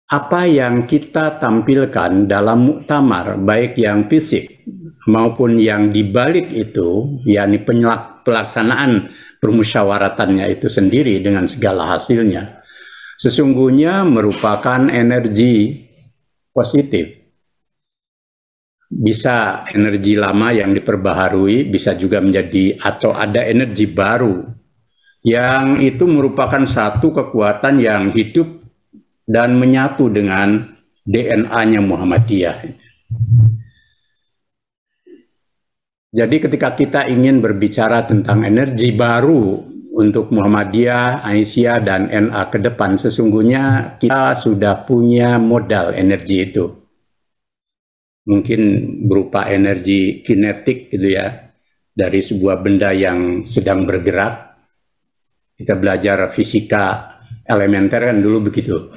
apa yang kita tampilkan dalam muktamar, baik yang fisik maupun yang dibalik itu, yakni pelaksanaan permusyawaratannya itu sendiri dengan segala hasilnya, sesungguhnya merupakan energi positif. Bisa energi lama yang diperbaharui, bisa juga menjadi atau ada energi baru yang itu merupakan satu kekuatan yang hidup dan menyatu dengan DNA-nya Muhammadiyah. Jadi ketika kita ingin berbicara tentang energi baru untuk Muhammadiyah, Aisyah, dan NA ke depan, sesungguhnya kita sudah punya modal energi itu. Mungkin berupa energi kinetik gitu ya, dari sebuah benda yang sedang bergerak. Kita belajar fisika elementer kan dulu begitu.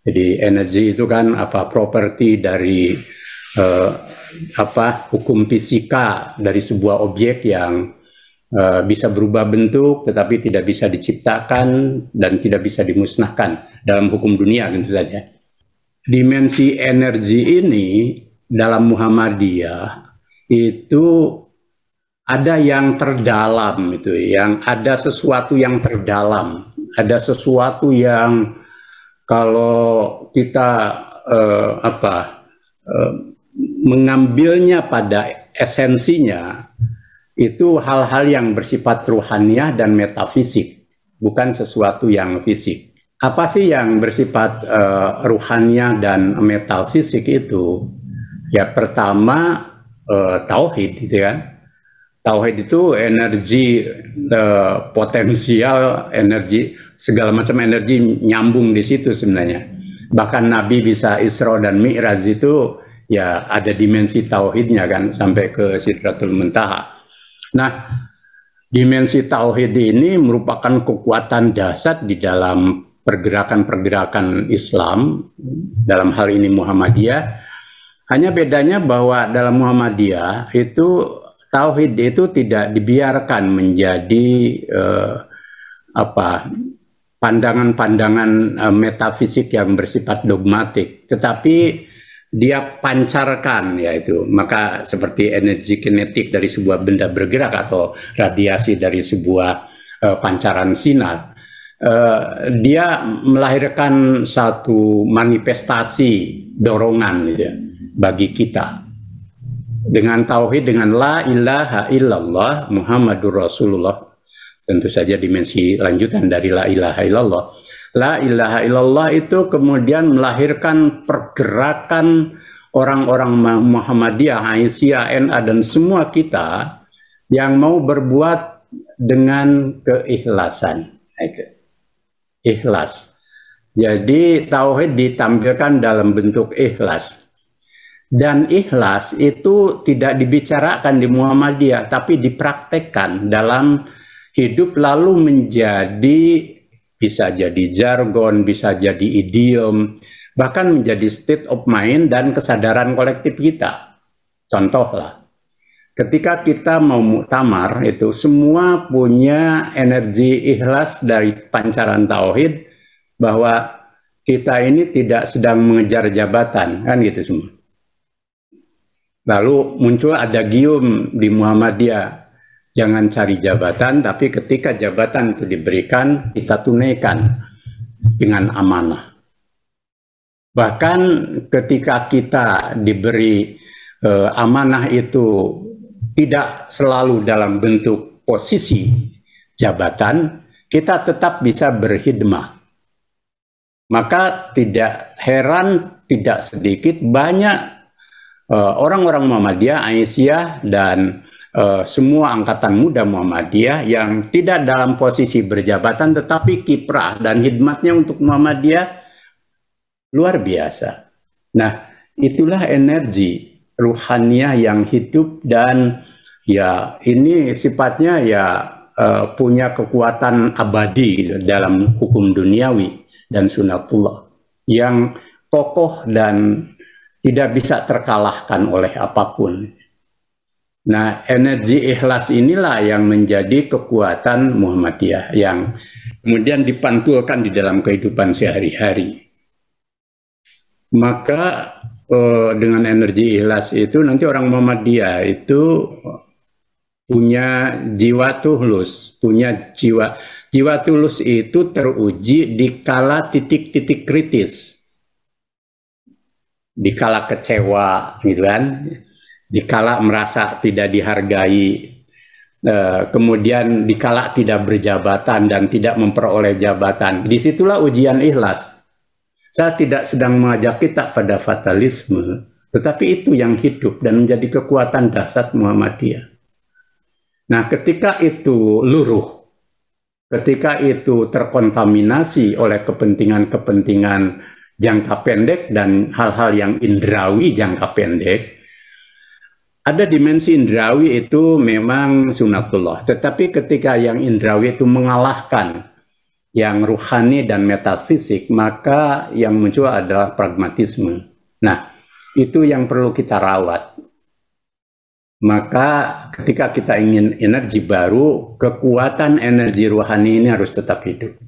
Jadi energi itu kan properti dari hukum fisika dari sebuah objek yang bisa berubah bentuk tetapi tidak bisa diciptakan dan tidak bisa dimusnahkan dalam hukum dunia tentu saja. Dimensi energi ini dalam Muhammadiyah itu ada yang terdalam itu, yang ada sesuatu yang terdalam, ada sesuatu yang kalau kita mengambilnya pada esensinya, itu hal-hal yang bersifat ruhaniyah dan metafisik, bukan sesuatu yang fisik. Apa sih yang bersifat ruhaniyah dan metafisik itu? Ya pertama tauhid, gitu kan. Tauhid itu energi potensial, energi segala macam energi nyambung di situ sebenarnya. Bahkan Nabi bisa Isra dan Mi'raj itu ya ada dimensi tauhidnya kan sampai ke Sidratul Muntaha. Nah, dimensi tauhid ini merupakan kekuatan dasar di dalam pergerakan-pergerakan Islam, dalam hal ini Muhammadiyah. Hanya bedanya bahwa dalam Muhammadiyah itu tauhid itu tidak dibiarkan menjadi pandangan-pandangan metafisik yang bersifat dogmatik, tetapi dia pancarkan, yaitu maka seperti energi kinetik dari sebuah benda bergerak atau radiasi dari sebuah pancaran sinar, dia melahirkan satu manifestasi dorongan gitu, bagi kita. Dengan tauhid, dengan la ilaha illallah Muhammadur Rasulullah, tentu saja dimensi lanjutan dari la ilaha illallah. La ilaha illallah itu kemudian melahirkan pergerakan orang-orang Muhammadiyah, Aisyah, NA, dan semua kita yang mau berbuat dengan keikhlasan. Ikhlas. Jadi tauhid ditampilkan dalam bentuk ikhlas. Dan ikhlas itu tidak dibicarakan di Muhammadiyah, tapi dipraktekkan dalam hidup, lalu menjadi, bisa jadi jargon, bisa jadi idiom, bahkan menjadi state of mind dan kesadaran kolektif kita. Contohlah, ketika kita mau muktamar itu semua punya energi ikhlas dari pancaran tauhid, bahwa kita ini tidak sedang mengejar jabatan, kan gitu semua. Lalu muncul ada gium di Muhammadiyah, jangan cari jabatan, tapi ketika jabatan itu diberikan, kita tunaikan dengan amanah. Bahkan ketika kita diberi amanah itu tidak selalu dalam bentuk posisi jabatan, kita tetap bisa berkhidmah. Maka tidak heran, tidak sedikit banyak orang-orang Muhammadiyah, Aisyah, dan semua angkatan muda Muhammadiyah yang tidak dalam posisi berjabatan, tetapi kiprah dan khidmatnya untuk Muhammadiyah luar biasa. Nah, itulah energi ruhaniyah yang hidup, dan ya ini sifatnya ya punya kekuatan abadi dalam hukum duniawi dan sunatullah yang kokoh dan tidak bisa terkalahkan oleh apapun. Nah, energi ikhlas inilah yang menjadi kekuatan Muhammadiyah yang kemudian dipantulkan di dalam kehidupan sehari-hari. Maka dengan energi ikhlas itu nanti orang Muhammadiyah itu punya jiwa tulus, punya jiwa tulus itu teruji di kala titik-titik kritis, di kala kecewa, gitu kan, di kala merasa tidak dihargai, kemudian di kala tidak berjabatan dan tidak memperoleh jabatan. Disitulah ujian ikhlas. Saya tidak sedang mengajak kita pada fatalisme, tetapi itu yang hidup dan menjadi kekuatan dasar Muhammadiyah. Nah, ketika itu luruh, ketika itu terkontaminasi oleh kepentingan-kepentingan jangka pendek dan hal-hal yang indrawi jangka pendek, ada dimensi indrawi itu memang sunatullah. Tetapi ketika yang indrawi itu mengalahkan yang ruhani dan metafisik, maka yang muncul adalah pragmatisme. Nah, itu yang perlu kita rawat. Maka ketika kita ingin energi baru, kekuatan energi ruhani ini harus tetap hidup.